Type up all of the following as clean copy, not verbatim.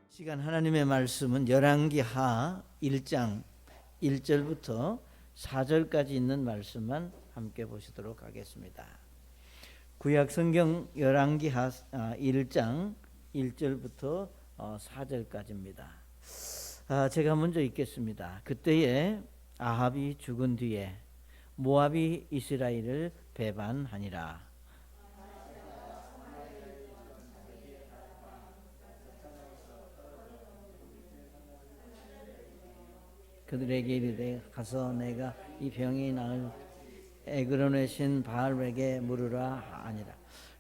시간 하나님의 말씀은 열왕기하 1장 1절부터 4절까지 있는 말씀만 함께 보시도록 하겠습니다. 구약 성경 열왕기하 1장 1절부터 4절까지입니다. 제가 먼저 읽겠습니다. 그때에 아합이 죽은 뒤에 모압이 이스라엘을 배반하니라. 그들에게 이르되 가서 내가 이 병이 나을 에그론의 신 바알에게 물으라 하니라.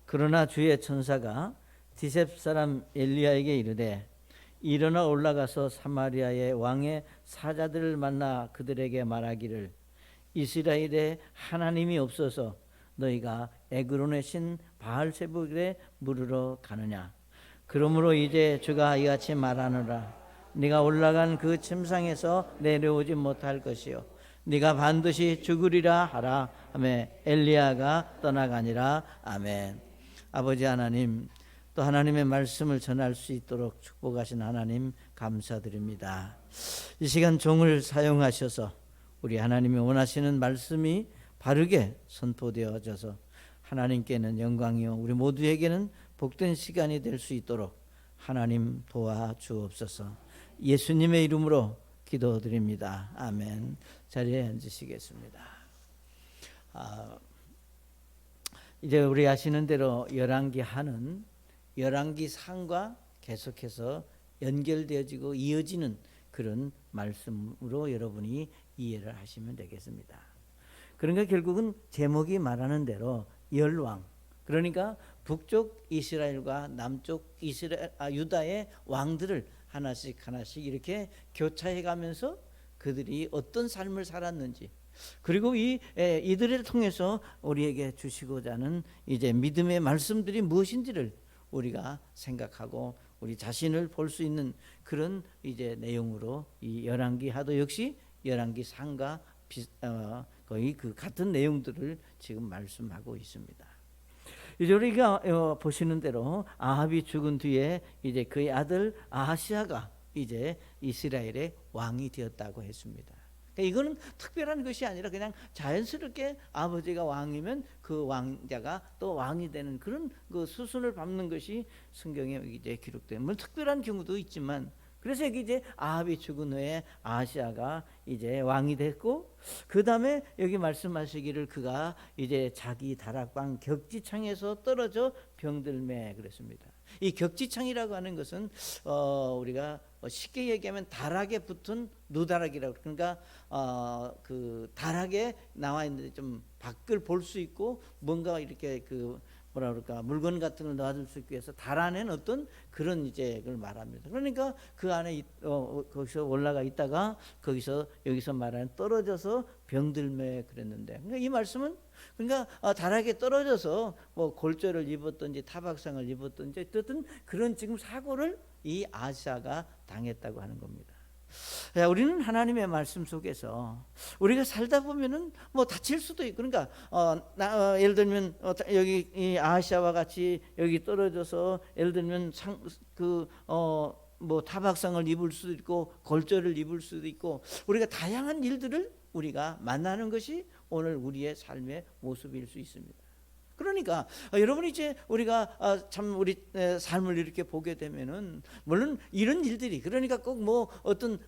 그러나 주의 천사가 디셉 사람 엘리야에게 이르되 일어나 올라가서 사마리아의 왕의 사자들을 만나 그들에게 말하기를 이스라엘에 하나님이 없어서 너희가 에그론의 신 바알세불에 물으러 가느냐. 그러므로 이제 주가 이같이 말하노라. 네가 올라간 그 침상에서 내려오지 못할 것이요 네가 반드시 죽으리라 하라 하며 엘리야가 떠나가니라. 아멘. 아버지 하나님, 또 하나님의 말씀을 전할 수 있도록 축복하신 하나님 감사드립니다. 이 시간 종을 사용하셔서 우리 하나님이 원하시는 말씀이 바르게 선포되어져서 하나님께는 영광이요 우리 모두에게는 복된 시간이 될 수 있도록 하나님 도와주옵소서. 예수님의 이름으로 기도드립니다. 아멘. 자리에 앉으시겠습니다. 이제 우리 아시는 대로 열왕기하는 열왕기상과 계속해서 연결되어지고 이어지는 그런 말씀으로 여러분이 이해를 하시면 되겠습니다. 그러니까 결국은 제목이 말하는 대로 열왕, 그러니까 북쪽 이스라엘과 남쪽 유다의 왕들을 하나씩 이렇게 교차해 가면서 그들이 어떤 삶을 살았는지, 그리고 이들을 통해서 우리에게 주시고자 하는 이제 믿음의 말씀들이 무엇인지를 우리가 생각하고 우리 자신을 볼 수 있는 그런 이제 내용으로 이 열왕기하도 역시 열왕기상과 거의 그 같은 내용들을 지금 말씀하고 있습니다. 이제 우리가 보시는 대로 아합이 죽은 뒤에 이제 그의 아들 아하시아가 이제 이스라엘의 왕이 되었다고 했습니다. 그러니까 이거는 특별한 것이 아니라 그냥 자연스럽게 아버지가 왕이면 그 왕자가 또 왕이 되는 그런 그 수순을 밟는 것이 성경에 이제 기록된, 물론 특별한 경우도 있지만, 그래서 이제 아합이 죽은 후에 아하시아가 이제 왕이 됐고, 그 다음에 여기 말씀하시기를 그가 이제 자기 다락방 격지창에서 떨어져 병들매 그랬습니다. 이 격지창이라고 하는 것은 우리가 쉽게 얘기하면 다락에 붙은 누다락이라고, 그러니까 그 다락에 나와 있는데 좀 밖을 볼 수 있고 뭔가 이렇게 그 뭐라 그럴까 물건 같은 걸 놔둘 수 있기 위해서 달아낸 어떤 그런 이제 그걸 말합니다. 그러니까 그 안에 거기서 올라가 있다가 여기서 말하는 떨어져서 병들매 그랬는데, 그러니까 이 말씀은 그러니까 다락에 떨어져서 뭐 골절을 입었든지 타박상을 입었든지 어쨌든 그런 지금 사고를 이 아하시아가 당했다고 하는 겁니다. 우리는 하나님의 말씀 속에서 우리가 살다 보면은 뭐 다칠 수도 있고, 그러니까 예를 들면 여기 이 아하시아와 같이 여기 떨어져서 예를 들면 뭐 타박상을 입을 수도 있고 골절을 입을 수도 있고, 우리가 다양한 일들을 우리가 만나는 것이 오늘 우리의 삶의 모습일 수 있습니다. 그러니까 여러분이 이제 우리가 참 우리 삶을 이렇게 보게 되면은 물론 이런 일들이, 그러니까 꼭 뭐 어떤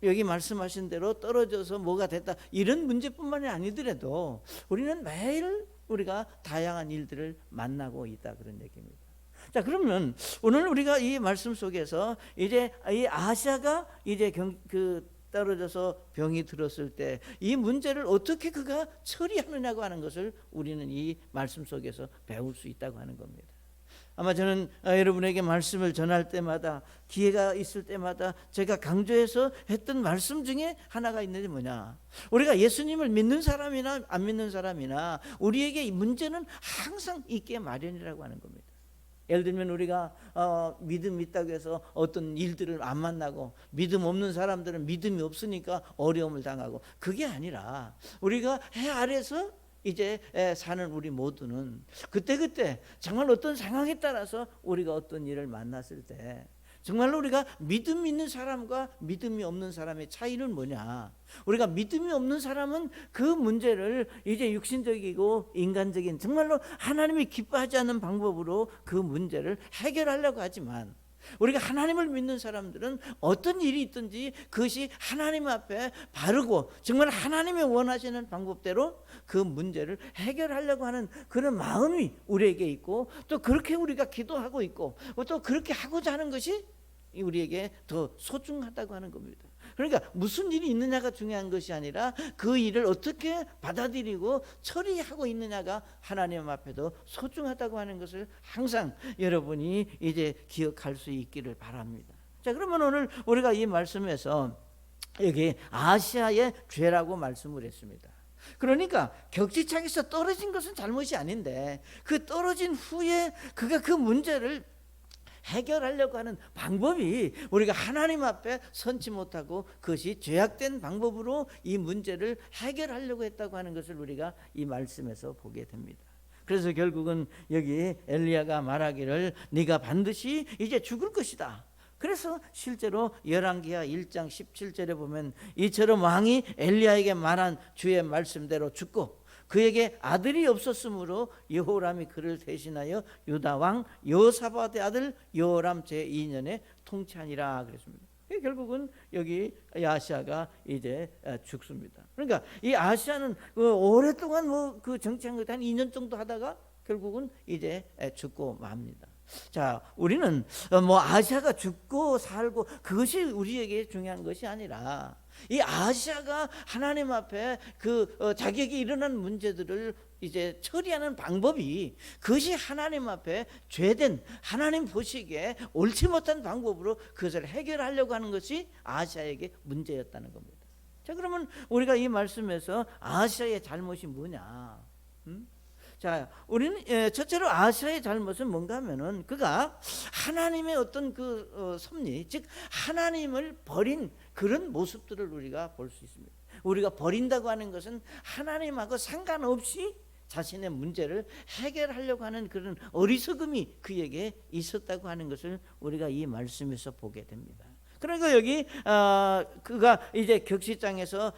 여기 말씀하신 대로 떨어져서 뭐가 됐다 이런 문제뿐만이 아니더라도 우리는 매일 우리가 다양한 일들을 만나고 있다, 그런 얘기입니다. 자, 그러면 오늘 우리가 이 말씀 속에서 이제 이 아하시아가 이제 떨어져서 병이 들었을 때 이 문제를 어떻게 그가 처리하느냐고 하는 것을 우리는 이 말씀 속에서 배울 수 있다고 하는 겁니다. 아마 저는 여러분에게 말씀을 전할 때마다, 기회가 있을 때마다 제가 강조해서 했던 말씀 중에 하나가 있는데 뭐냐, 우리가 예수님을 믿는 사람이나 안 믿는 사람이나 우리에게 이 문제는 항상 있게 마련이라고 하는 겁니다. 예를 들면 우리가 믿음 있다고 해서 어떤 일들을 안 만나고, 믿음 없는 사람들은 믿음이 없으니까 어려움을 당하고, 그게 아니라 우리가 해 아래서 이제 사는 우리 모두는 그때그때 정말 어떤 상황에 따라서 우리가 어떤 일을 만났을 때 정말로 우리가 믿음 있는 사람과 믿음이 없는 사람의 차이는 뭐냐? 우리가 믿음이 없는 사람은 그 문제를 이제 육신적이고 인간적인 정말로 하나님이 기뻐하지 않는 방법으로 그 문제를 해결하려고 하지만, 우리가 하나님을 믿는 사람들은 어떤 일이 있든지 그것이 하나님 앞에 바르고 정말 하나님이 원하시는 방법대로 그 문제를 해결하려고 하는 그런 마음이 우리에게 있고, 또 그렇게 우리가 기도하고 있고, 또 그렇게 하고자 하는 것이 우리에게 더 소중하다고 하는 겁니다. 그러니까 무슨 일이 있느냐가 중요한 것이 아니라 그 일을 어떻게 받아들이고 처리하고 있느냐가 하나님 앞에도 소중하다고 하는 것을 항상 여러분이 이제 기억할 수 있기를 바랍니다. 자, 그러면 오늘 우리가 이 말씀에서 여기 아시아의 죄라고 말씀을 했습니다. 그러니까 격지착에서 떨어진 것은 잘못이 아닌데, 그 떨어진 후에 그가 그 문제를 해결하려고 하는 방법이 우리가 하나님 앞에 선지 못하고 그것이 죄악된 방법으로 이 문제를 해결하려고 했다고 하는 것을 우리가 이 말씀에서 보게 됩니다. 그래서 결국은 여기 엘리야가 말하기를 네가 반드시 이제 죽을 것이다. 그래서 실제로 열왕기하 1장 17절에 보면 이처럼 왕이 엘리야에게 말한 주의 말씀대로 죽고 그에게 아들이 없었으므로 여호람이 그를 대신하여 유다 왕 여호사밧의 아들 여호람 제2년에 통치하니라 그랬습니다. 결국은 여기 아시아가 이제 죽습니다. 그러니까 이 아시아는 오랫동안 그 정치한 것 한 2년 정도 하다가 결국은 이제 죽고 맙니다. 자, 우리는 아시아가 죽고 살고 그것이 우리에게 중요한 것이 아니라, 이 아시아가 하나님 앞에 자기에게 일어난 문제들을 이제 처리하는 방법이, 그것이 하나님 앞에 죄된, 하나님 보시기에 옳지 못한 방법으로 그것을 해결하려고 하는 것이 아시아에게 문제였다는 겁니다. 자, 그러면 우리가 이 말씀에서 아시아의 잘못이 뭐냐? 자, 우리는 첫째로 아시아의 잘못은 뭔가 하면은 그가 하나님의 어떤 섭리, 즉 하나님을 버린 그런 모습들을 우리가 볼 수 있습니다. 우리가 버린다고 하는 것은 하나님하고 상관없이 자신의 문제를 해결하려고 하는 그런 어리석음이 그에게 있었다고 하는 것을 우리가 이 말씀에서 보게 됩니다. 그러니까 여기 그가 이제 격시장에서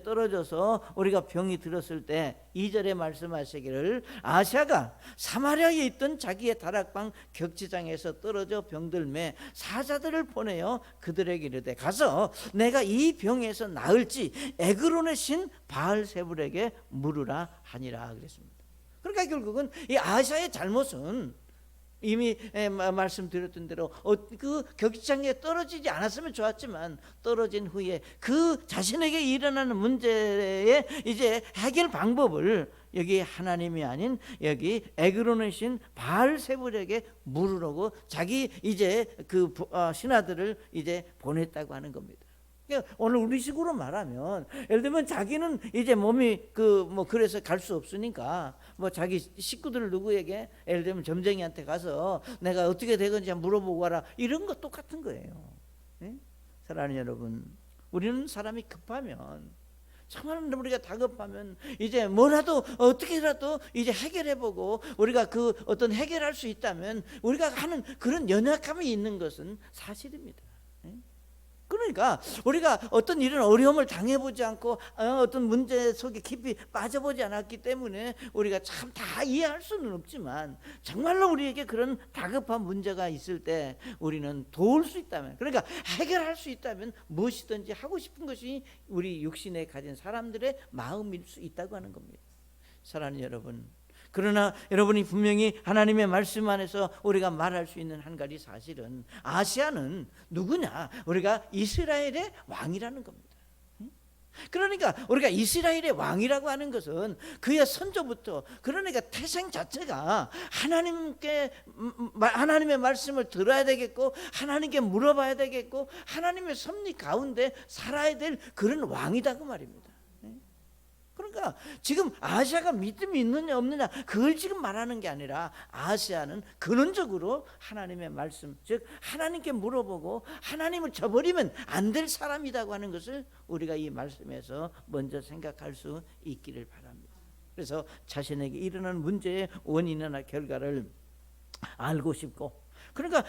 떨어져서 우리가 병이 들었을 때 2절에 말씀하시기를 아시아가 사마리아에 있던 자기의 다락방 격시장에서 떨어져 병들매 사자들을 보내어 그들에게 이르되 가서 내가 이 병에서 나을지 에그론의 신 바알세불에게 물으라 하니라 그랬습니다. 그러니까 결국은 이 아시아의 잘못은 이미 말씀드렸던 대로 그 격시장에 떨어지지 않았으면 좋았지만 떨어진 후에 그 자신에게 일어나는 문제의 이제 해결 방법을 여기 하나님이 아닌 여기 에그론의 신 바알세불에게 물으라고 자기 이제 그 신하들을 이제 보냈다고 하는 겁니다. 오늘 우리식으로 말하면, 예를 들면 자기는 이제 몸이 그래서 갈 수 없으니까 자기 식구들 누구에게, 예를 들면 점쟁이한테 가서 내가 어떻게 되건지 물어보고 와라, 이런 거 똑같은 거예요. 네? 사랑하는 여러분, 우리는 사람이 급하면, 정말 우리가 다급하면 이제 뭐라도 어떻게라도 이제 해결해보고 우리가 어떤 해결할 수 있다면 우리가 하는 그런 연약함이 있는 것은 사실입니다. 그러니까 우리가 어떤 이런 어려움을 당해보지 않고 어떤 문제 속에 깊이 빠져보지 않았기 때문에 우리가 참 다 이해할 수는 없지만, 정말로 우리에게 그런 다급한 문제가 있을 때 우리는 도울 수 있다면, 그러니까 해결할 수 있다면 무엇이든지 하고 싶은 것이 우리 육신에 가진 사람들의 마음일 수 있다고 하는 겁니다. 사랑하는 여러분, 그러나 여러분이 분명히 하나님의 말씀 안에서 우리가 말할 수 있는 한 가지 사실은, 아시아는 누구냐? 우리가 이스라엘의 왕이라는 겁니다. 그러니까 우리가 이스라엘의 왕이라고 하는 것은 그의 선조부터, 그러니까 태생 자체가 하나님의 말씀을 들어야 되겠고 하나님께 물어봐야 되겠고 하나님의 섭리 가운데 살아야 될 그런 왕이다 그 말입니다. 그러니까 지금 아하시아가 믿음이 있느냐 없느냐 그걸 지금 말하는 게 아니라 아하시아는 근원적으로 하나님의 말씀, 즉 하나님께 물어보고 하나님을 저버리면 안 될 사람이라고 하는 것을 우리가 이 말씀에서 먼저 생각할 수 있기를 바랍니다. 그래서 자신에게 일어나는 문제의 원인이나 결과를 알고 싶고, 그러니까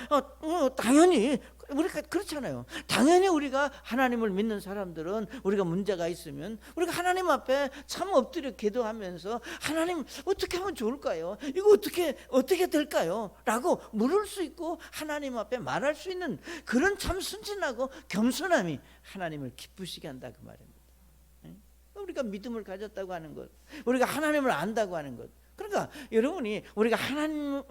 당연히 우리가 그렇잖아요. 당연히 우리가 하나님을 믿는 사람들은 우리가 문제가 있으면 우리가 하나님 앞에 참 엎드려 기도하면서 하나님 어떻게 하면 좋을까요? 이거 어떻게 될까요? 라고 물을 수 있고 하나님 앞에 말할 수 있는 그런 참 순진하고 겸손함이 하나님을 기쁘시게 한다 그 말입니다. 우리가 믿음을 가졌다고 하는 것, 우리가 하나님을 안다고 하는 것, 그러니까 여러분이 우리가 하나님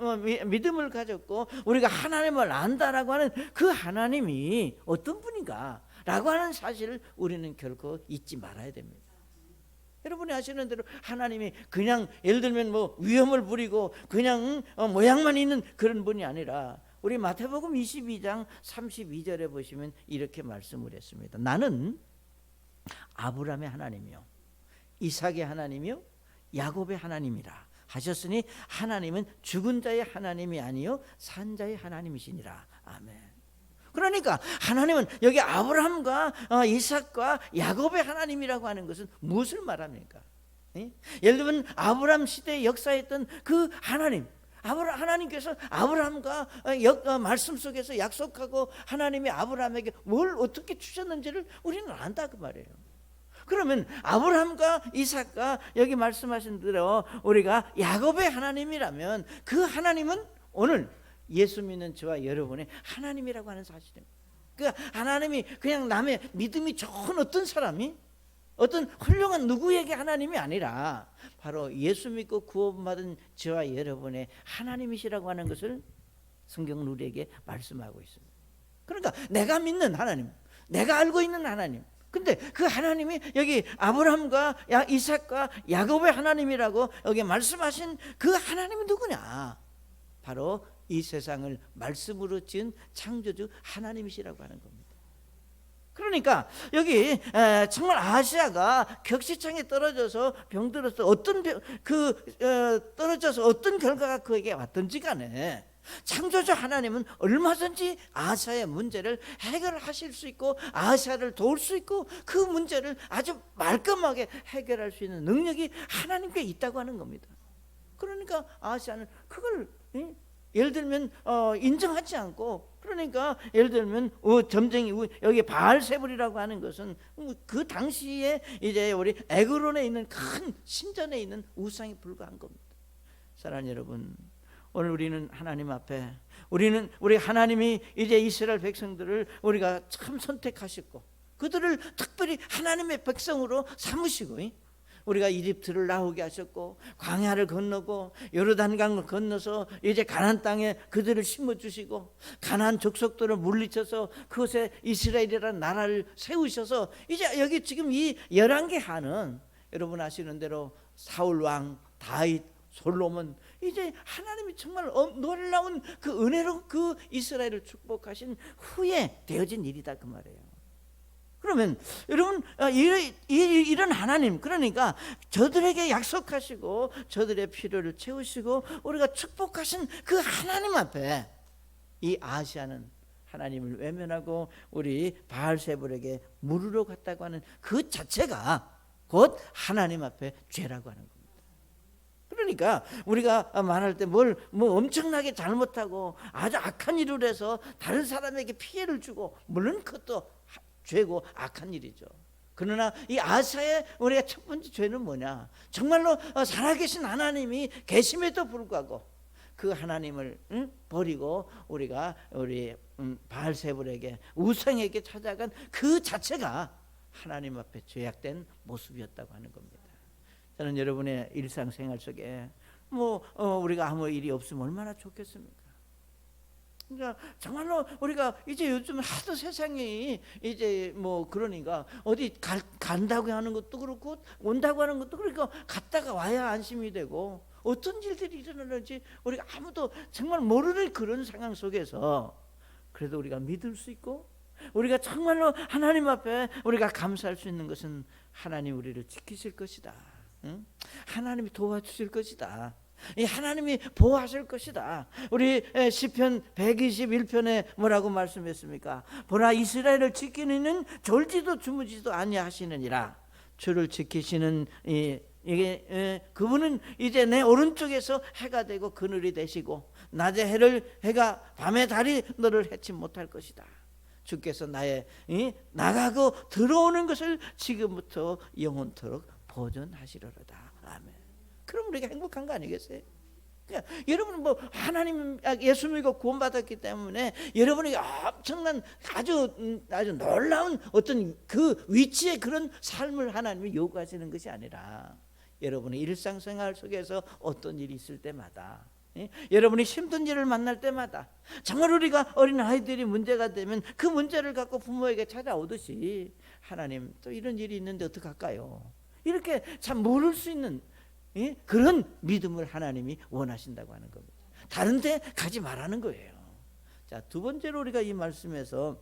믿음을 가졌고 우리가 하나님을 안다라고 하는 그 하나님이 어떤 분인가 라고 하는 사실을 우리는 결코 잊지 말아야 됩니다. 여러분이 아시는 대로 하나님이 그냥 예를 들면 뭐 위험을 부리고 그냥 모양만 있는 그런 분이 아니라, 우리 마태복음 22장 32절에 보시면 이렇게 말씀을 했습니다. 나는 아브라함의 하나님이요 이삭의 하나님이요 야곱의 하나님이라 하셨으니 하나님은 죽은 자의 하나님이 아니요 산 자의 하나님이시니라. 아멘. 그러니까 하나님은 여기 아브라함과 이삭과 야곱의 하나님이라고 하는 것은 무엇을 말합니까? 예를 들면 아브라함 시대에 역사했던 그 하나님, 하나님께서 아브라함과 말씀 속에서 약속하고 하나님이 아브라함에게 뭘 어떻게 주셨는지를 우리는 안다 그 말이에요. 그러면 아브라함과 이삭과 여기 말씀하신 대로 우리가 야곱의 하나님이라면 그 하나님은 오늘 예수 믿는 저와 여러분의 하나님이라고 하는 사실입니다. 그 하나님이 그냥 남의 믿음이 좋은 어떤 사람이, 어떤 훌륭한 누구에게 하나님이 아니라 바로 예수 믿고 구원받은 저와 여러분의 하나님이시라고 하는 것을 성경은 우리에게 말씀하고 있습니다. 그러니까 내가 믿는 하나님, 내가 알고 있는 하나님, 근데 그 하나님이 여기 아브라함과 이삭과 야곱의 하나님이라고 여기 말씀하신 그 하나님이 누구냐? 바로 이 세상을 말씀으로 지은 창조주 하나님이시라고 하는 겁니다. 그러니까 여기 정말 아하시아가 격시창에 떨어져서 병들어서 떨어져서 어떤 결과가 그에게 왔든지 간에 창조주 하나님은 얼마든지 아하시아의 문제를 해결하실 수 있고 아하시아를 도울 수 있고 그 문제를 아주 말끔하게 해결할 수 있는 능력이 하나님께 있다고 하는 겁니다. 그러니까 아하시아는 그걸 예를 들면 인정하지 않고, 그러니까 예를 들면 점쟁이 여기 바알세불이라고 하는 것은 그 당시에 이제 우리 에그론에 있는 큰 신전에 있는 우상에 불과한 겁니다. 사랑하는 여러분, 오늘 우리는 하나님 앞에 우리 하나님이 이제 이스라엘 백성들을 우리가 참 선택하셨고 그들을 특별히 하나님의 백성으로 삼으시고 우리가 이집트를 나오게 하셨고 광야를 건너고 요르단강을 건너서 이제 가나안 땅에 그들을 심어주시고 가나안 족속들을 물리쳐서 그곳에 이스라엘이라는 나라를 세우셔서 이제 여기 지금 이 11개 하는, 여러분 아시는 대로 사울 왕, 다윗, 솔로몬, 이제 하나님이 정말 놀라운 그 은혜로 그 이스라엘을 축복하신 후에 되어진 일이다 그 말이에요. 그러면 여러분 이런 하나님, 그러니까 저들에게 약속하시고 저들의 필요를 채우시고 우리가 축복하신 그 하나님 앞에 이 아하시아는 하나님을 외면하고 우리 바알세불에게 물으러 갔다고 하는 그 자체가 곧 하나님 앞에 죄라고 하는 겁니다. 그러니까 우리가 말할 때 뭐 엄청나게 잘못하고 아주 악한 일을 해서 다른 사람에게 피해를 주고, 물론 그것도 죄고 악한 일이죠. 그러나 이 아하시아의 우리가 첫 번째 죄는 뭐냐? 정말로 살아계신 하나님이 계심에도 불구하고 그 하나님을 버리고 우리 바알세불에게 우상에게 찾아간 그 자체가 하나님 앞에 죄악된 모습이었다고 하는 겁니다. 저는 여러분의 일상생활 속에 우리가 아무 일이 없으면 얼마나 좋겠습니까? 그러니까 정말로 우리가 이제 요즘 하도 세상이 이제 그러니까 어디 간다고 하는 것도 그렇고 온다고 하는 것도 그러니까 갔다가 와야 안심이 되고 어떤 일들이 일어나는지 우리가 아무도 정말 모르는 그런 상황 속에서 그래도 우리가 믿을 수 있고 우리가 정말로 하나님 앞에 우리가 감사할 수 있는 것은 하나님 우리를 지키실 것이다. 응? 하나님이 도와주실 것이다. 이 하나님이 보호하실 것이다. 우리 시편 121편에 뭐라고 말씀했습니까? 보라, 이스라엘을 지키는 이는 졸지도 주무지도 아니하시느니라. 주를 지키시는 이게 그분은 이제 내 오른쪽에서 해가 되고 그늘이 되시고, 낮에 해가 밤에 달이 너를 해치 못할 것이다. 주께서 나의 나가고 들어오는 것을 지금부터 영원토록 보존하시리로다. 아멘. 그럼 우리가 행복한 거 아니겠어요? 그러니까 여러분 뭐 하나님 예수 믿고 구원받았기 때문에 여러분이 엄청난 아주 놀라운 어떤 그 위치의 그런 삶을 하나님이 요구하시는 것이 아니라, 여러분의 일상생활 속에서 어떤 일이 있을 때마다, 여러분이 힘든 일을 만날 때마다, 정말 우리가 어린 아이들이 문제가 되면 그 문제를 갖고 부모에게 찾아오듯이, 하나님 또 이런 일이 있는데 어떡할까요? 이렇게 참 모를 수 있는 그런 믿음을 하나님이 원하신다고 하는 겁니다. 다른 데 가지 말라는 거예요. 자, 두 번째로 우리가 이 말씀에서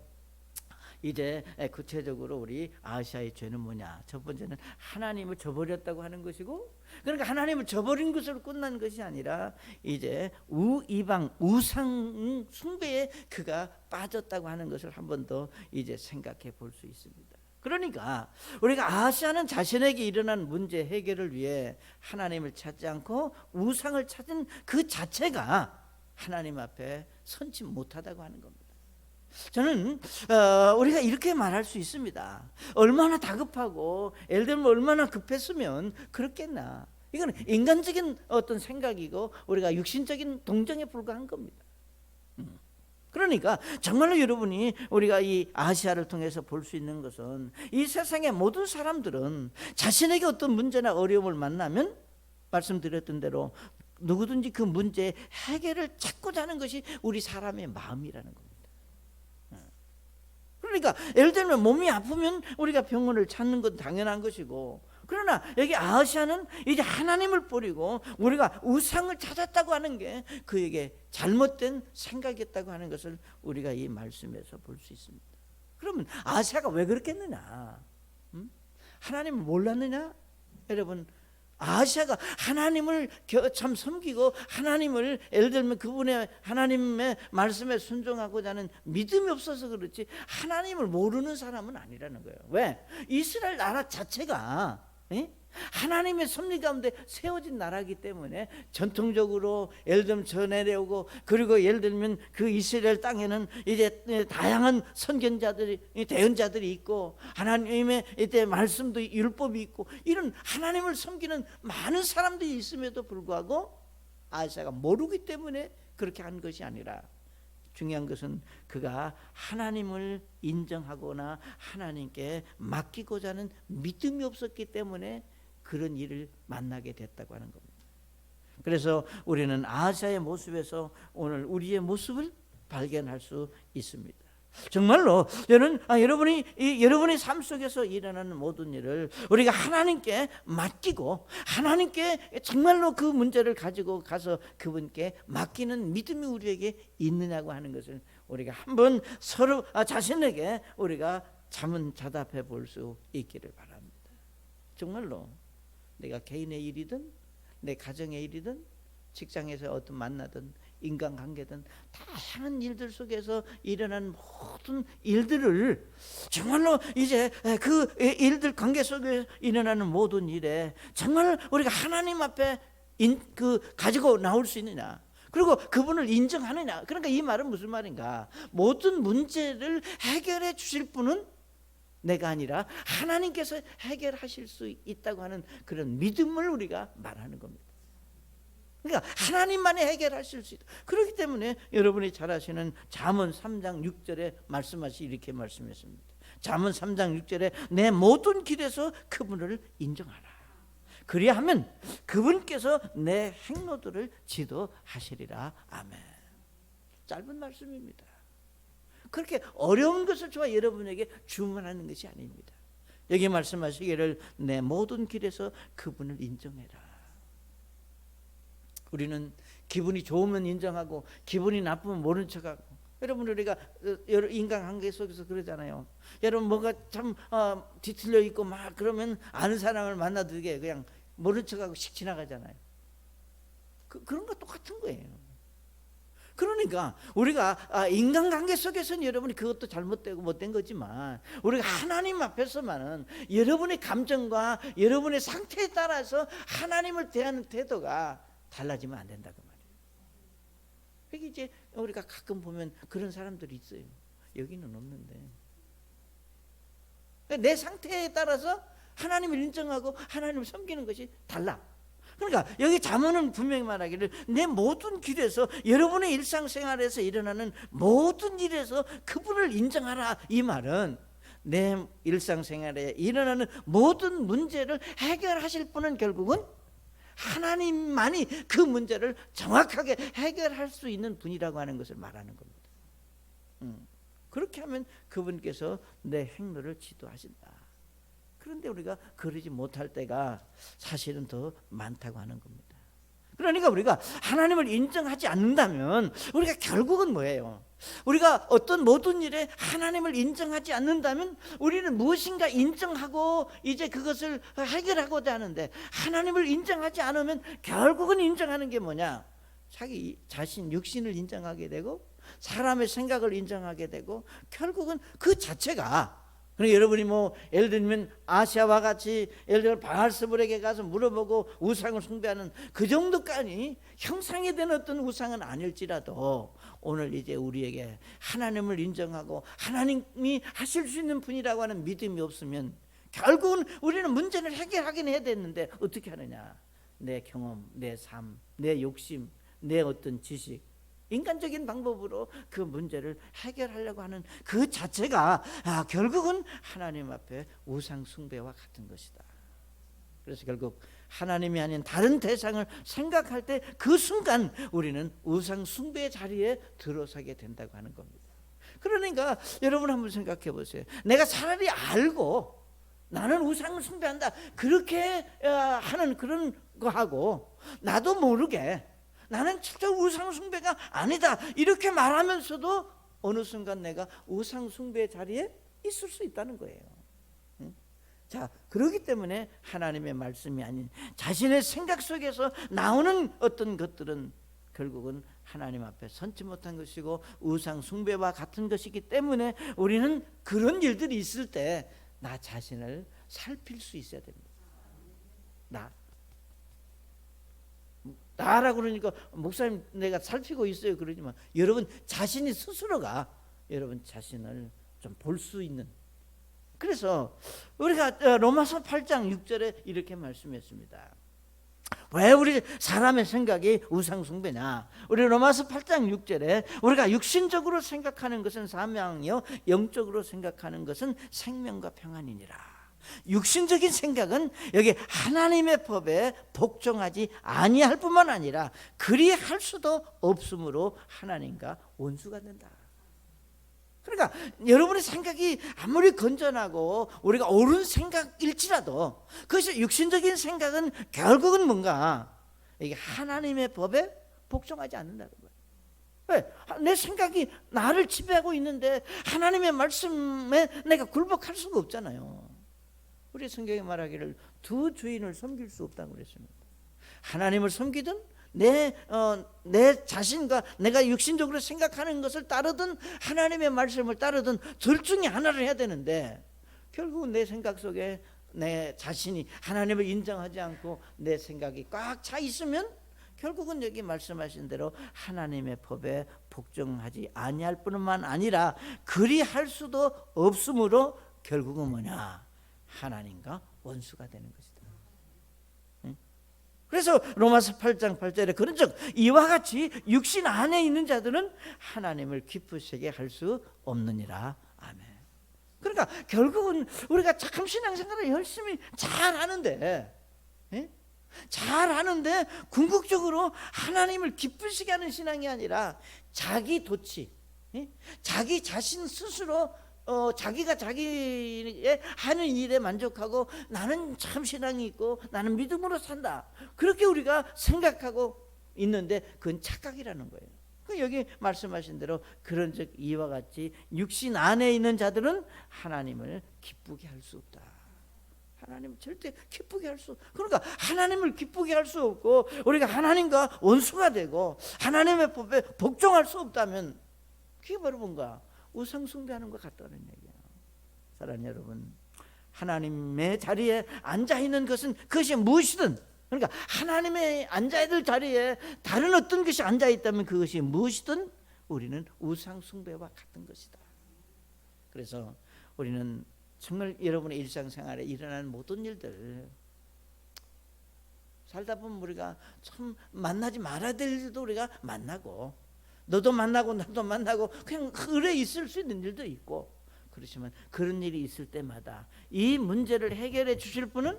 이제 구체적으로 우리 아하시아의 죄는 뭐냐? 첫 번째는 하나님을 저버렸다고 하는 것이고, 그러니까 하나님을 저버린 것으로 끝난 것이 아니라 이제 이방 우상 숭배에 그가 빠졌다고 하는 것을 한 번 더 이제 생각해 볼 수 있습니다. 그러니까 우리가 아하시아는 자신에게 일어난 문제 해결을 위해 하나님을 찾지 않고 우상을 찾은 그 자체가 하나님 앞에 선지 못하다고 하는 겁니다. 저는 우리가 이렇게 말할 수 있습니다. 얼마나 다급하고, 예를 들면 얼마나 급했으면 그렇겠나. 이건 인간적인 어떤 생각이고 우리가 육신적인 동정에 불과한 겁니다. 그러니까 정말로 여러분이 우리가 이 아시아를 통해서 볼 수 있는 것은, 이 세상의 모든 사람들은 자신에게 어떤 문제나 어려움을 만나면 말씀드렸던 대로 누구든지 그 문제의 해결을 찾고자 하는 것이 우리 사람의 마음이라는 겁니다. 그러니까 예를 들면 몸이 아프면 우리가 병원을 찾는 건 당연한 것이고, 그러나 여기 아하시아는 이제 하나님을 버리고 우리가 우상을 찾았다고 하는 게 그에게 잘못된 생각이었다고 하는 것을 우리가 이 말씀에서 볼 수 있습니다. 그러면 아하시아가 왜 그렇겠느냐? 하나님을 몰랐느냐? 여러분, 아하시아가 하나님을 참 섬기고 하나님을 예를 들면 그분의 하나님의 말씀에 순종하고자 하는 믿음이 없어서 그렇지, 하나님을 모르는 사람은 아니라는 거예요. 왜? 이스라엘 나라 자체가 하나님의 섭리 가운데 세워진 나라이기 때문에 전통적으로 예를 들면 저 내려오고, 그리고 예를 들면 그 이스라엘 땅에는 이제 다양한 선견자들이 대언자들이 있고, 하나님의 이때 말씀도 율법이 있고, 이런 하나님을 섬기는 많은 사람들이 있음에도 불구하고 아하시아가 모르기 때문에 그렇게 한 것이 아니라, 중요한 것은 그가 하나님을 인정하거나 하나님께 맡기고자 하는 믿음이 없었기 때문에 그런 일을 만나게 됐다고 하는 겁니다. 그래서 우리는 아하시아의 모습에서 오늘 우리의 모습을 발견할 수 있습니다. 정말로 여러분의 삶 속에서 일어나는 모든 일을 우리가 하나님께 맡기고, 하나님께 정말로 그 문제를 가지고 가서 그분께 맡기는 믿음이 우리에게 있느냐고 하는 것을 우리가 한번 서로 자신에게 우리가 자문자답해 볼 수 있기를 바랍니다. 정말로 내가 개인의 일이든 내 가정의 일이든 직장에서 어떤 만나든 인간관계든 다양한 일들 속에서 일어나는 모든 일들을 정말로 이제 그 일들 관계 속에 일어나는 모든 일에 정말 우리가 하나님 앞에 가지고 나올 수 있느냐, 그리고 그분을 인정하느냐. 그러니까 이 말은 무슨 말인가? 모든 문제를 해결해 주실 분은 내가 아니라 하나님께서 해결하실 수 있다고 하는 그런 믿음을 우리가 말하는 겁니다. 그러니까 하나님만이 해결하실 수 있다. 그렇기 때문에 여러분이 잘 아시는 잠언 3장 6절에 이렇게 말씀했습니다. 잠언 3장 6절에 내 모든 길에서 그분을 인정하라. 그리하면 그분께서 내 행로들을 지도하시리라. 아멘. 짧은 말씀입니다. 그렇게 어려운 것을 저와 여러분에게 주문하는 것이 아닙니다. 여기 말씀하시기를 내 모든 길에서 그분을 인정해라. 우리는 기분이 좋으면 인정하고 기분이 나쁘면 모른 척하고, 여러분 우리가 인간관계 속에서 그러잖아요. 여러분 뭐가 참 뒤틀려 있고 막 그러면 아는 사람을 만나도 그냥 모른 척하고 씩 지나가잖아요. 그런 거 똑같은 거예요. 그러니까 우리가 인간관계 속에서는 여러분이 그것도 잘못되고 못된 거지만 우리가 하나님 앞에서만은 여러분의 감정과 여러분의 상태에 따라서 하나님을 대하는 태도가 달라지면 안 된다 그 말이에요. 그게 이제 우리가 가끔 보면 그런 사람들이 있어요. 여기는 없는데 내 상태에 따라서 하나님을 인정하고 하나님을 섬기는 것이 달라. 그러니까 여기 잠언은 분명히 말하기를 내 모든 길에서 여러분의 일상생활에서 일어나는 모든 일에서 그분을 인정하라. 이 말은 내 일상생활에 일어나는 모든 문제를 해결하실 분은 결국은 하나님만이 그 문제를 정확하게 해결할 수 있는 분이라고 하는 것을 말하는 겁니다. 그렇게 하면 그분께서 내 행로를 지도하신다. 그런데 우리가 그러지 못할 때가 사실은 더 많다고 하는 겁니다. 그러니까 우리가 하나님을 인정하지 않는다면 우리가 결국은 뭐예요? 우리가 어떤 모든 일에 하나님을 인정하지 않는다면 우리는 무엇인가 인정하고 이제 그것을 해결하고자 하는데 하나님을 인정하지 않으면 결국은 인정하는 게 뭐냐? 자기 자신 육신을 인정하게 되고 사람의 생각을 인정하게 되고 결국은 그 자체가 그러니까 여러분이 뭐 예를 들면 아시아와 같이 예를 들어 바알스불에게 가서 물어보고 우상을 숭배하는 그 정도까지 형상이 된 어떤 우상은 아닐지라도 오늘 이제 우리에게 하나님을 인정하고 하나님이 하실 수 있는 분이라고 하는 믿음이 없으면 결국은 우리는 문제를 해결하긴 해야 되는데 어떻게 하느냐? 내 경험, 내 삶, 내 욕심, 내 어떤 지식 인간적인 방법으로 그 문제를 해결하려고 하는 그 자체가 결국은 하나님 앞에 우상 숭배와 같은 것이다. 그래서 결국 하나님이 아닌 다른 대상을 생각할 때 그 순간 우리는 우상 숭배의 자리에 들어서게 된다고 하는 겁니다. 그러니까 여러분 한번 생각해 보세요. 내가 차라리 알고 나는 우상을 숭배한다 그렇게 하는 그런 거 하고 나도 모르게 나는 진짜 우상 숭배가 아니다 이렇게 말하면서도 어느 순간 내가 우상 숭배의 자리에 있을 수 있다는 거예요. 자, 그렇기 때문에 하나님의 말씀이 아닌 자신의 생각 속에서 나오는 어떤 것들은 결국은 하나님 앞에 선지 못한 것이고 우상 숭배와 같은 것이기 때문에 우리는 그런 일들이 있을 때 나 자신을 살필 수 있어야 됩니다. 나라고 그러니까 목사님 내가 살피고 있어요 그러지만 여러분 자신이 스스로가 여러분 자신을 좀 볼 수 있는 그래서 우리가 로마서 8장 6절에 이렇게 말씀했습니다. 왜 우리 사람의 생각이 우상 숭배냐? 우리 로마서 8장 6절에 우리가 육신적으로 생각하는 것은 사망이요 영적으로 생각하는 것은 생명과 평안이니라. 육신적인 생각은 여기 하나님의 법에 복종하지 아니할 뿐만 아니라 그리할 수도 없으므로 하나님과 원수가 된다. 그러니까 여러분의 생각이 아무리 건전하고 우리가 옳은 생각일지라도 그것이 육신적인 생각은 결국은 뭔가 이게 하나님의 법에 복종하지 않는다는 거예요. 왜? 내 생각이 나를 지배하고 있는데 하나님의 말씀에 내가 굴복할 수가 없잖아요. 우리 성경에 말하기를 두 주인을 섬길 수 없다고 그랬습니다. 하나님을 섬기든 내 자신과 내가 육신적으로 생각하는 것을 따르든 하나님의 말씀을 따르든 둘 중에 하나를 해야 되는데 결국은 내 생각 속에 내 자신이 하나님을 인정하지 않고 내 생각이 꽉 차 있으면 결국은 여기 말씀하신 대로 하나님의 법에 복종하지 아니할 뿐만 아니라 그리할 수도 없으므로 결국은 뭐냐? 하나님과 원수가 되는 것이다. 그래서 로마서 8장 8절에 그런즉 이와 같이 육신 안에 있는 자들은 하나님을 기쁘시게 할 수 없느니라. 아멘. 그러니까 결국은 우리가 참 신앙생활을 열심히 잘하는데 잘하는데 궁극적으로 하나님을 기쁘시게 하는 신앙이 아니라 자기 도취 자기 자신 스스로 자기가 자기의 하는 일에 만족하고 나는 참 신앙이 있고 나는 믿음으로 산다 그렇게 우리가 생각하고 있는데 그건 착각이라는 거예요. 여기 말씀하신 대로 그런즉 이와 같이 육신 안에 있는 자들은 하나님을 기쁘게 할 수 없다. 하나님을 절대 기쁘게 할 수, 그러니까 하나님을 기쁘게 할 수 없고 우리가 하나님과 원수가 되고 하나님의 법에 복종할 수 없다면 그게 바로 뭔가 우상 숭배하는 것 같다는 얘기야. 사랑하는 여러분, 하나님의 자리에 앉아 있는 것은 그것이 무엇이든, 그러니까 하나님의 앉아야 될 자리에 다른 어떤 것이 앉아 있다면 그것이 무엇이든 우리는 우상 숭배와 같은 것이다. 그래서 우리는 정말 여러분의 일상생활에 일어나는 모든 일들 살다 보면 우리가 참 만나지 말아야 될 일도 우리가 만나고, 너도 만나고 나도 만나고 그냥 그래 있을 수 있는 일도 있고, 그렇지만 그런 일이 있을 때마다 이 문제를 해결해 주실 분은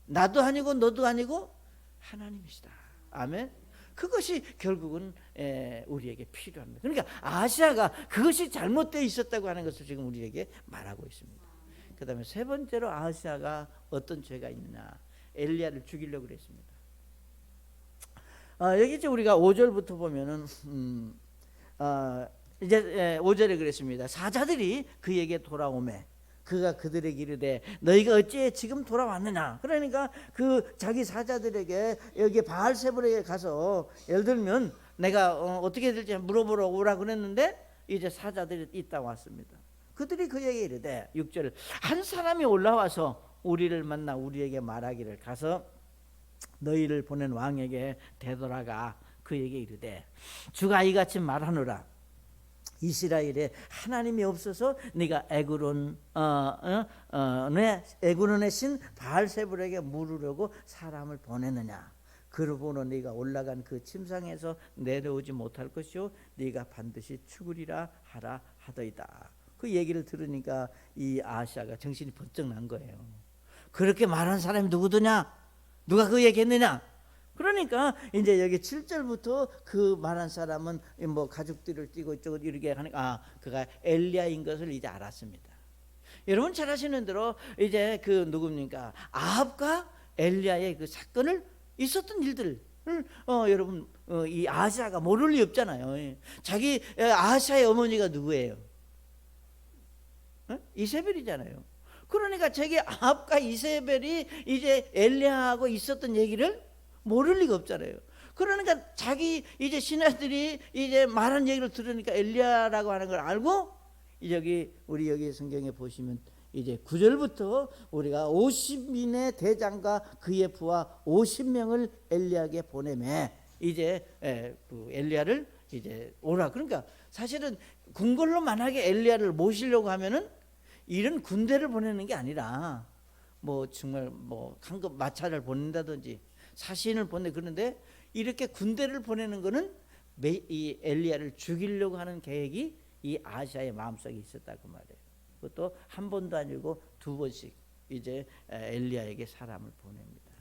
나도 아니고 너도 아니고 하나님이시다. 아멘. 그것이 결국은 우리에게 필요합니다. 그러니까 아시아가 그것이 잘못되어 있었다고 하는 것을 지금 우리에게 말하고 있습니다. 그 다음에 세 번째로 아시아가 어떤 죄가 있느냐, 엘리야를 죽이려고 그랬습니다. 여기 이제 우리가 5절부터 보면은 이제 5절에 그랬습니다. 사자들이 그에게 돌아오매 그가 그들에게 이르되 너희가 어찌 지금 돌아왔느냐. 그러니까 그 자기 사자들에게 여기 바알세불에게 가서 예를 들면 내가 어떻게 될지 물어보러 오라 그랬는데 이제 사자들이 있다 왔습니다. 그들이 그에게 이르되 6절 한 사람이 올라와서 우리를 만나 우리에게 말하기를 가서 너희를 보낸 왕에게 되돌아가 그에게 이르되 주가 이같이 말하노라. 이스라엘에 하나님이 없어서 네가 에그론의 신 바알세불에게 물으려고 사람을 보냈느냐. 그러므로 네가 올라간 그 침상에서 내려오지 못할 것이요 네가 반드시 죽으리라 하라 하더이다. 그 얘기를 들으니까 이 아시아가 정신이 번쩍 난 거예요. 그렇게 말한 사람이 누구더냐? 누가 그 얘기했느냐? 그러니까 이제 여기 7절부터 그 말한 사람은 뭐 가죽들을 띠고 이쪽으로 이렇게 하니까 그가 엘리야인 것을 이제 알았습니다. 여러분 잘 아시는 대로 이제 그 누굽니까? 아합과 엘리야의 그 사건을 있었던 일들을 여러분 이 아하시아가 모를 리 없잖아요. 자기 아하시아의 어머니가 누구예요? 이세벨이잖아요. 그러니까 자기 아합과 이세벨이 이제 엘리야하고 있었던 얘기를 모를 리가 없잖아요. 그러니까 자기 이제 신하들이 이제 말한 얘기를 들으니까 엘리야라고 하는 걸 알고 우리 여기 성경에 보시면 이제 9절부터 우리가 50인의 대장과 그의 부하 50명을 엘리야에게 보내매 이제 그 엘리야를 이제 오라. 그러니까 사실은 궁궐로 만약에 엘리야를 모시려고 하면은 이런 군대를 보내는 게 아니라 뭐 정말 뭐 한급 마차를 보낸다든지 사신을 보내. 그런데 이렇게 군대를 보내는 거는 이 엘리야를 죽이려고 하는 계획이 이 아시아의 마음속에 있었다고 말해요. 그것도 한 번도 아니고 두 번씩 이제 엘리야에게 사람을 보냅니다.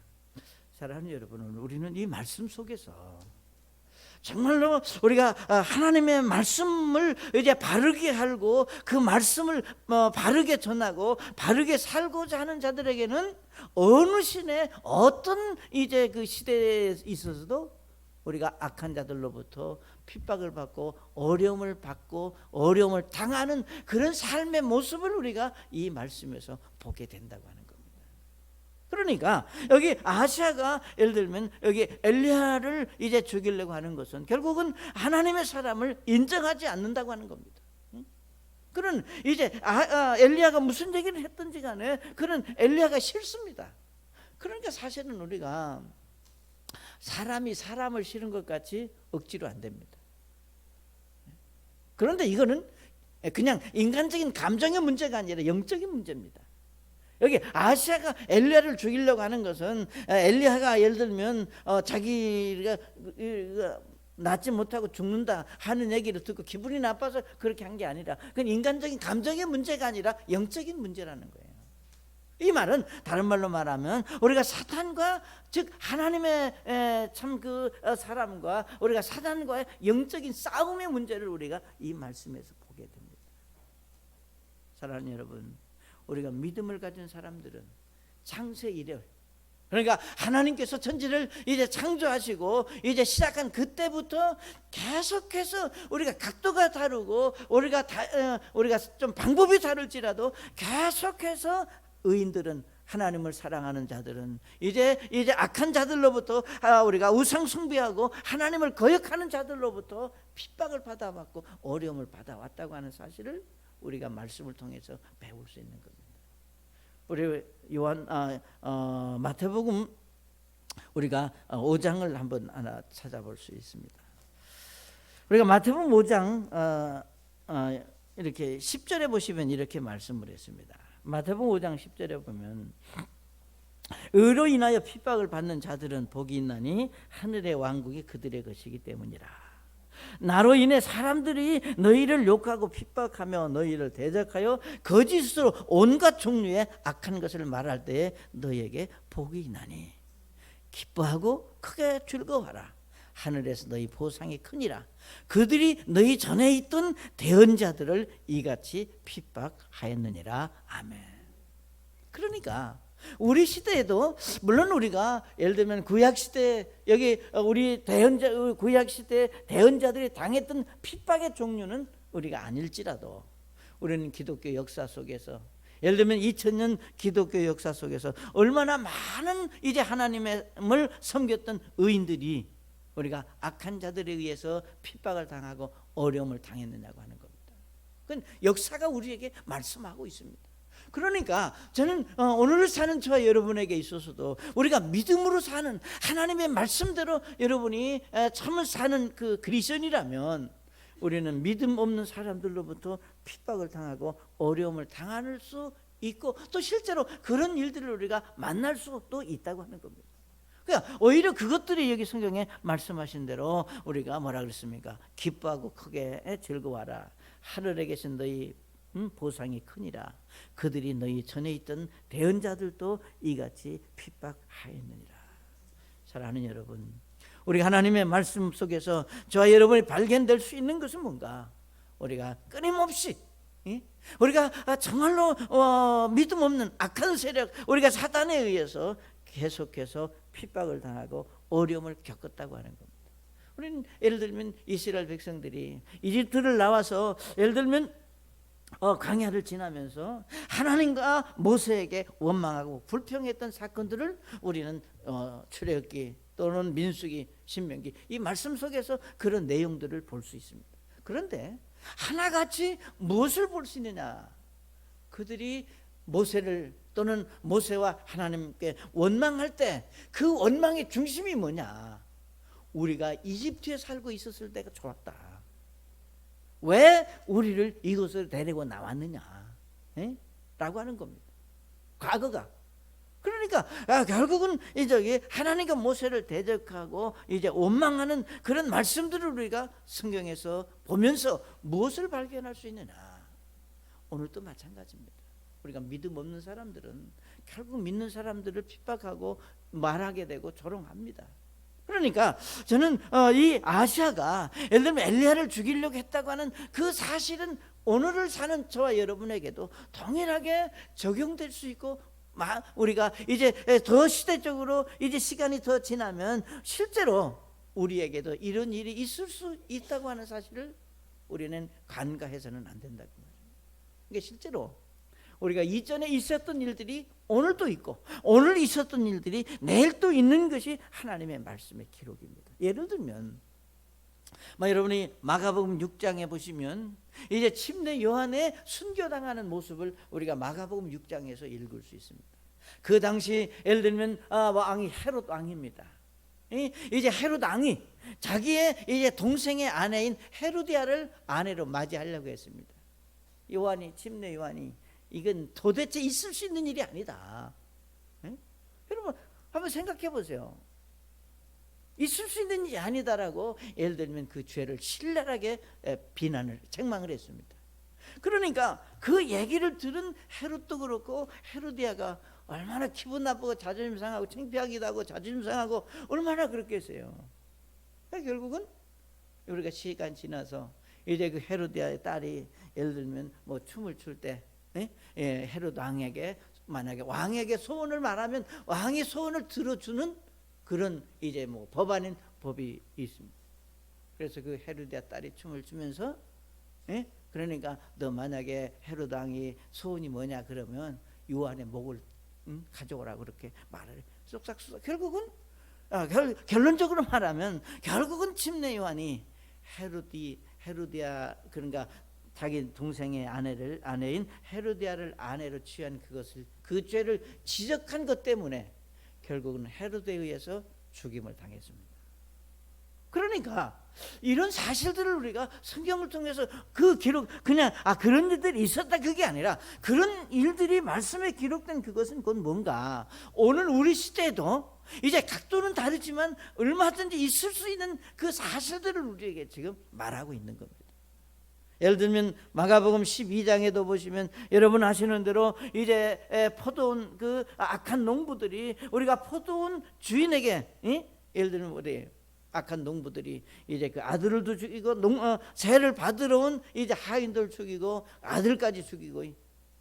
사랑하는 여러분, 우리는 이 말씀 속에서 정말로 우리가 하나님의 말씀을 이제 바르게 알고 그 말씀을 바르게 전하고 바르게 살고자 하는 자들에게는 어느 시대 어떤 이제 그 시대에 있어서도 우리가 악한 자들로부터 핍박을 받고 어려움을 받고 어려움을 당하는 그런 삶의 모습을 우리가 이 말씀에서 보게 된다고 하는 겁니다. 그러니까 여기 아시아가 예를 들면 여기 엘리야를 이제 죽이려고 하는 것은 결국은 하나님의 사람을 인정하지 않는다고 하는 겁니다. 그런 이제 엘리야가 무슨 얘기를 했든지 간에 그런 엘리야가 싫습니다. 그러니까 사실은 우리가 사람이 사람을 싫은 것 같이 억지로 안 됩니다. 그런데 이거는 그냥 인간적인 감정의 문제가 아니라 영적인 문제입니다. 여기 아시아가 엘리야를 죽이려고 하는 것은 엘리야가 예를 들면 자기가 낫지 못하고 죽는다 하는 얘기를 듣고 기분이 나빠서 그렇게 한 게 아니라 그건 인간적인 감정의 문제가 아니라 영적인 문제라는 거예요. 이 말은 다른 말로 말하면 우리가 사탄과 즉 하나님의 참 그 사람과 우리가 사탄과의 영적인 싸움의 문제를 우리가 이 말씀에서 보게 됩니다. 사랑하는 여러분, 우리가 믿음을 가진 사람들은 창세 이래 그러니까 하나님께서 천지를 이제 창조하시고 이제 시작한 그때부터 계속해서 우리가 각도가 다르고 우리가 좀 방법이 다를지라도 계속해서 의인들은 하나님을 사랑하는 자들은 이제 악한 자들로부터 우리가 우상 숭배하고 하나님을 거역하는 자들로부터 핍박을 받아왔고 어려움을 받아왔다고 하는 사실을 우리가 말씀을 통해서 배울 수 있는 겁니다. 우리 마태복음 우리가 5장을 한번 하나 찾아볼 수 있습니다. 우리가 마태복음 5장 이렇게 10절에 보시면 이렇게 말씀을 했습니다. 마태복음 5장 10절에 보면 의로 인하여 핍박을 받는 자들은 복이 있나니 하늘의 왕국이 그들의 것이기 때문이라. 나로 인해 사람들이 너희를 욕하고 핍박하며 너희를 대적하여 거짓으로 온갖 종류의 악한 것을 말할 때에 너희에게 복이 있나니 기뻐하고 크게 즐거워하라. 하늘에서 너희 보상이 크니라. 그들이 너희 전에 있던 대언자들을 이같이 핍박하였느니라. 아멘. 그러니까 우리 시대에도 물론 우리가 예를 들면 구약 시대 여기 우리 구약 시대 대언자들이 당했던 핍박의 종류는 우리가 아닐지라도 우리는 기독교 역사 속에서 예를 들면 2000년 기독교 역사 속에서 얼마나 많은 이제 하나님을 섬겼던 의인들이 우리가 악한 자들에 의해서 핍박을 당하고 어려움을 당했느냐고 하는 겁니다. 그건 역사가 우리에게 말씀하고 있습니다. 그러니까 저는 오늘 사는 저와 여러분에게 있어서도 우리가 믿음으로 사는 하나님의 말씀대로 여러분이 참을 사는 그 그리스도인이라면 우리는 믿음 없는 사람들로부터 핍박을 당하고 어려움을 당할 수 있고 또 실제로 그런 일들을 우리가 만날 수도 있다고 하는 겁니다. 그러니까 오히려 그것들이 여기 성경에 말씀하신 대로 우리가 뭐라 그랬습니까? 기뻐하고 크게 즐거워하라. 하늘에 계신 너희 보상이 크니라. 그들이 너희 전에 있던 대언자들도 이같이 핍박하였느니라. 사랑하는 여러분, 우리 하나님의 말씀 속에서 저와 여러분이 발견될 수 있는 것은 뭔가? 우리가 끊임없이 우리가 정말로 믿음 없는 악한 세력, 우리가 사단에 의해서 계속해서 핍박을 당하고 어려움을 겪었다고 하는 겁니다. 우리는 예를 들면 이스라엘 백성들이 이집트를 나와서 예를 들면 광야를 지나면서 하나님과 모세에게 원망하고 불평했던 사건들을 우리는 출애굽기 또는 민수기, 신명기 이 말씀 속에서 그런 내용들을 볼 수 있습니다. 그런데 하나같이 무엇을 볼 수 있느냐? 그들이 모세를 또는 모세와 하나님께 원망할 때 그 원망의 중심이 뭐냐? 우리가 이집트에 살고 있었을 때가 좋았다. 왜 우리를 이곳을 데리고 나왔느냐? 라고 하는 겁니다. 과거가. 그러니까 결국은 이제 하나님과 모세를 대적하고 이제 원망하는 그런 말씀들을 우리가 성경에서 보면서 무엇을 발견할 수 있느냐? 오늘도 마찬가지입니다. 우리가 믿음 없는 사람들은 결국 믿는 사람들을 핍박하고 말하게 되고 조롱합니다. 그러니까 저는 이 아시아가 예를 들면 엘리야를 죽이려고 했다고 하는 그 사실은 오늘을 사는 저와 여러분에게도 동일하게 적용될 수 있고 우리가 이제 더 시대적으로 이제 시간이 더 지나면 실제로 우리에게도 이런 일이 있을 수 있다고 하는 사실을 우리는 간과해서는 안 된다고 말입니다. 그러니까 실제로 우리가 이전에 있었던 일들이 오늘도 있고 오늘 있었던 일들이 내일 또 있는 것이 하나님의 말씀의 기록입니다. 예를 들면 여러분이 마가복음 6장에 보시면 이제 침례 요한의 순교당하는 모습을 우리가 마가복음 6장에서 읽을 수 있습니다. 그 당시 예를 들면 왕이 헤롯 왕입니다. 이제 헤롯 왕이 자기의 이제 동생의 아내인 헤로디아를 아내로 맞이하려고 했습니다. 침례 요한이 이건 도대체 있을 수 있는 일이 아니다. 여러분 한번 생각해 보세요. 있을 수 있는 일이 아니다라고 예를 들면 그 죄를 신랄하게 책망을 했습니다. 그러니까 그 얘기를 들은 헤롯도 그렇고 헤로디아가 얼마나 기분 나쁘고 자존심 상하고 창피하기도 하고 자존심 상하고 얼마나 그렇겠어요. 결국은 우리가 시간 지나서 이제 그 헤로디아의 딸이 예를 들면 춤을 출 때 헤롯 왕에게 만약에 왕에게 소원을 말하면 왕이 소원을 들어주는 그런 이제 법안인 법이 있습니다. 그래서 그 헤로디아 딸이 춤을 추면서 그러니까 너 만약에 헤롯 왕이 소원이 뭐냐 그러면 요한의 목을 가져오라 그렇게 말을 쏙싹쏙. 결국은 결론적으로 말하면 결국은 침례 요한이 헤로디아, 그러니까 자기 동생의 아내인 헤로디아를 아내로 취한 그 죄를 지적한 것 때문에 결국은 헤로데에 의해서 죽임을 당했습니다. 그러니까 이런 사실들을 우리가 성경을 통해서 그 기록, 그냥 그런 일들이 있었다 그게 아니라 그런 일들이 말씀에 기록된 그것은 곧 뭔가 오늘 우리 시대에도 이제 각도는 다르지만 얼마든지 있을 수 있는 그 사실들을 우리에게 지금 말하고 있는 겁니다. 예를 들면 마가복음 12장에도 보시면 여러분 아시는 대로 이제 포도원 그 악한 농부들이 우리가 포도원 주인에게 예를 들면 우리 악한 농부들이 이제 그 아들을도 죽이고 세를 받으러 온 이제 하인들 죽이고 아들까지 죽이고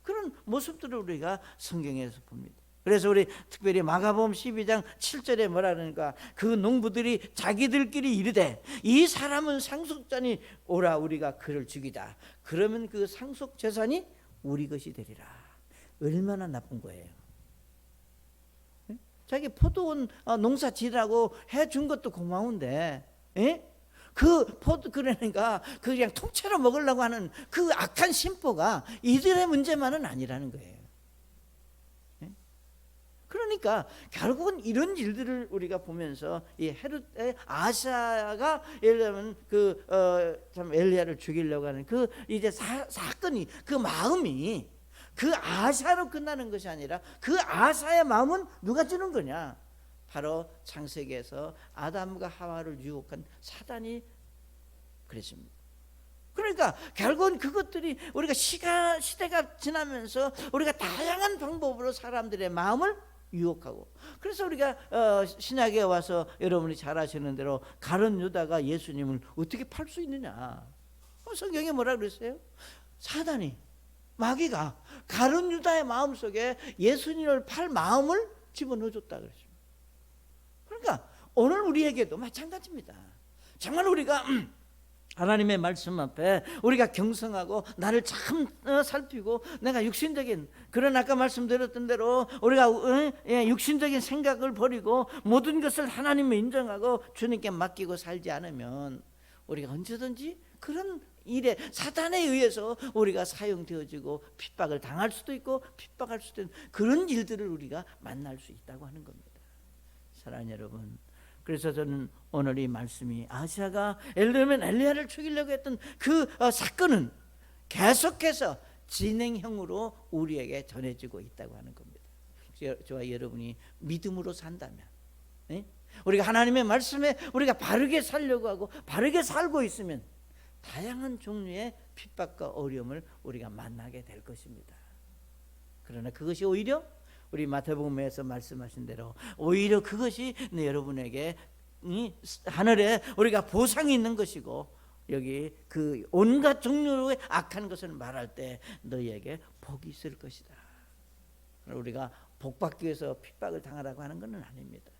그런 모습들을 우리가 성경에서 봅니다. 그래서 우리 특별히 마가복음 12장 7절에 뭐라 그러니까 그 농부들이 자기들끼리 이르되 이 사람은 상속자니 오라 우리가 그를 죽이자. 그러면 그 상속 재산이 우리 것이 되리라. 얼마나 나쁜 거예요. 자기 포도원 농사 지라고 해준 것도 고마운데 그러니까 그냥 통째로 먹으려고 하는 그 악한 심보가 이들의 문제만은 아니라는 거예요. 그러니까 결국은 이런 일들을 우리가 보면서 이 헤롯의 아사가 예를 들면 참 엘리야를 죽이려고 하는 그 이제 사건이 그 마음이 그 아사로 끝나는 것이 아니라 그 아사의 마음은 누가 주는 거냐? 바로 창세기에서 아담과 하와를 유혹한 사단이 그랬습니다. 그러니까 결국은 그것들이 우리가 시대가 지나면서 우리가 다양한 방법으로 사람들의 마음을 유혹하고, 그래서 우리가 신약에 와서 여러분이 잘 아시는 대로 가룟 유다가 예수님을 어떻게 팔 수 있느냐? 성경에 뭐라 그랬어요? 사단이, 마귀가 가룟 유다의 마음속에 예수님을 팔 마음을 집어넣어줬다 그랬습니다. 그러니까 오늘 우리에게도 마찬가지입니다. 정말 우리가 하나님의 말씀 앞에 우리가 경성하고 나를 참 살피고 내가 육신적인 그런 아까 말씀드렸던 대로 우리가 육신적인 생각을 버리고 모든 것을 하나님을 인정하고 주님께 맡기고 살지 않으면 우리가 언제든지 그런 일에 사단에 의해서 우리가 사용되어지고 핍박을 당할 수도 있고 핍박할 수도 있는 그런 일들을 우리가 만날 수 있다고 하는 겁니다. 사랑하는 여러분, 그래서 저는 오늘 이 말씀이 아사가 예를 들면 엘리야를 죽이려고 했던 그 사건은 계속해서 진행형으로 우리에게 전해지고 있다고 하는 겁니다. 저와 여러분이 믿음으로 산다면, 우리가 하나님의 말씀에 우리가 바르게 살려고 하고 바르게 살고 있으면 다양한 종류의 핍박과 어려움을 우리가 만나게 될 것입니다. 그러나 그것이 오히려 우리 마태복음에서 말씀하신 대로 오히려 그것이 여러분에게 하늘에 우리가 보상이 있는 것이고 여기 그 온갖 종류의 악한 것을 말할 때 너희에게 복이 있을 것이다. 우리가 복받기 위해서 핍박을 당하라고 하는 것은 아닙니다.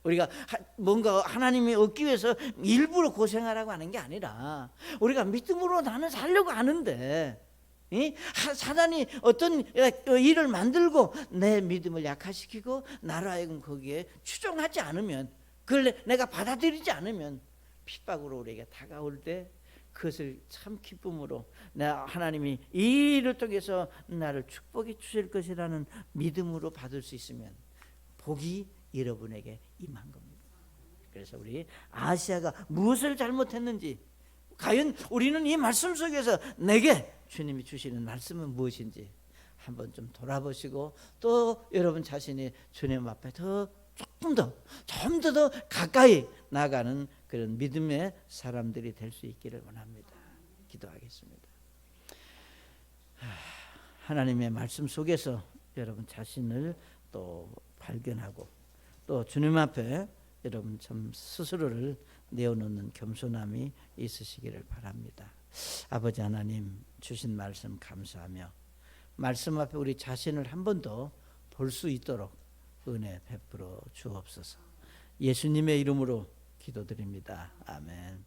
우리가 뭔가 하나님이 얻기 위해서 일부러 고생하라고 하는 게 아니라 우리가 믿음으로 나는 살려고 하는데 사단이 어떤 일을 만들고 내 믿음을 약화시키고 나로 하여금 거기에 추종하지 않으면, 그걸 내가 받아들이지 않으면 핍박으로 우리에게 다가올 때 그것을 참 기쁨으로 하나님이 이 일을 통해서 나를 축복해 주실 것이라는 믿음으로 받을 수 있으면 복이 여러분에게 임한 겁니다. 그래서 우리 아시아가 무엇을 잘못했는지, 과연 우리는 이 말씀 속에서 내게 주님이 주시는 말씀은 무엇인지 한번 좀 돌아보시고 또 여러분 자신이 주님 앞에 조금 더 가까이 나가는 그런 믿음의 사람들이 될 수 있기를 원합니다. 기도하겠습니다. 하나님의 말씀 속에서 여러분 자신을 또 발견하고 또 주님 앞에 여러분 참 스스로를 내어놓는 겸손함이 있으시기를 바랍니다. 아버지 하나님, 주신 말씀 감사하며 말씀 앞에 우리 자신을 한 번 더 볼 수 있도록 은혜 베풀어 주옵소서. 예수님의 이름으로 기도드립니다. 아멘.